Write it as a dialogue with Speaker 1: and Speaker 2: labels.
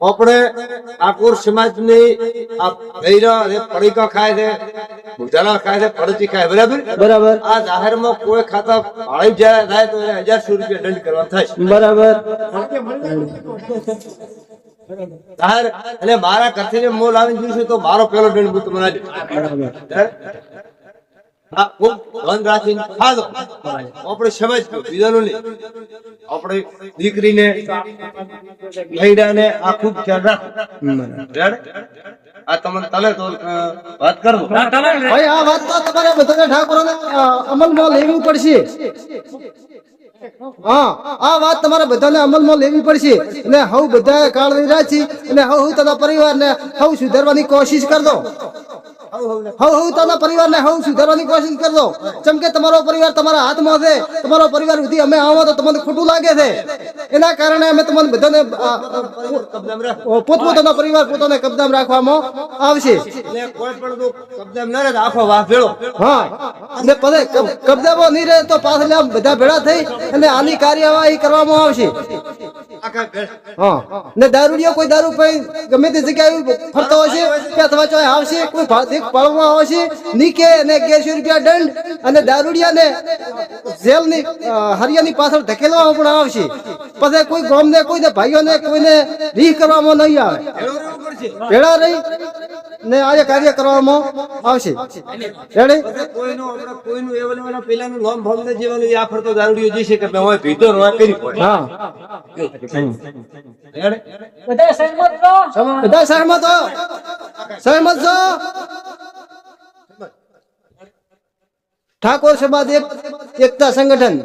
Speaker 1: આપણે ઠાકોર સમાજની આ ભૈરા રે પડીકા ખાય છે, ભૂજાલા ખાય છે, પડચી ખાય, બરાબર
Speaker 2: બરાબર
Speaker 1: આ જાહેરમાં કોઈ ખાતા ભાળી જાય તો એને 1000 રૂપિયા દંડ કરવા થાય.
Speaker 2: બરાબર
Speaker 1: જાહેર એટલે મારા ઘરથી મોલ આવી ગયું છે તો મારો પેલો દંડ હું તમને આપીશ. હા, ખૂબ ધન રાખીને ખાધો. આપણે સમજ બીજાનું નહીં. આપણે દીકરીને ભૈડાને આ ખૂબ ખ્યાલ રાખો. આ તમને તલે તો વાત કરો.
Speaker 2: ભાઈ આ વાત તો તમારે બધાને ઠાકોરોને અમલમાં લેવી પડશે. હા, આ વાત તમારે બધાને અમલમાં લેવી પડશે. અને હવ બધા કાળ રહ્યા છે અને હવ તારા પરિવારને હવ સુધારવાની કોશિશ કરજો. હવ તારા પરિવારને હવ સુધારવાની કોશિશ કરજો. જેમ કે તમારો પરિવાર તમારા હાથમાં છે, તમારો પરિવાર સુધી અમે આવો તો તમને ખોટું લાગે છે. એના કારણે અમે તમને બધાને પોતપોતાના પરિવાર પોતાને કબજામાં રાખવામાં આવશે.
Speaker 1: એટલે કોઈ પણ કબજામાં ન રહે તો આખો વાહ ભેળો.
Speaker 2: હા, અને પછી કબજામાં નહીં રહે તો પાછળ બધા ભેળા થઈ અને આની કાર્યવાહી કરવામાં આવશે.
Speaker 1: આખા ભેળ.
Speaker 2: હા, ને દારૂડિયો કોઈ દારૂ પી ગમે તે જગ્યાએ ફરતો હશે કે અથવા ચોય આવશે, કોઈ દેખ પાડવામાં આવશે નીકે અને 1100 રૂપિયા દંડ અને દારૂડિયાને જેલની હરિયાની પાછળ ધકેલવામાં પણ આવશે. પછી કોઈ ગામને કોઈને ભાઈઓને કોઈને રીહ કરવામાં નહીં આવે, ભેળા રહી ને આ કાર્ય કરવામાં આવશે. રેડી?
Speaker 1: કોઈનું એવલેવાના પેલાનું લોમ ભોમ ને જેવાનું આ ફરતો દારૂડિયો જશે કે મેં ભીતો નો કરી પડે.
Speaker 2: હા,
Speaker 3: બધા સહમત છો?
Speaker 2: બધા સહમત હો? સહમત છો? ઠાકોર સમાજ એકતા સંગઠન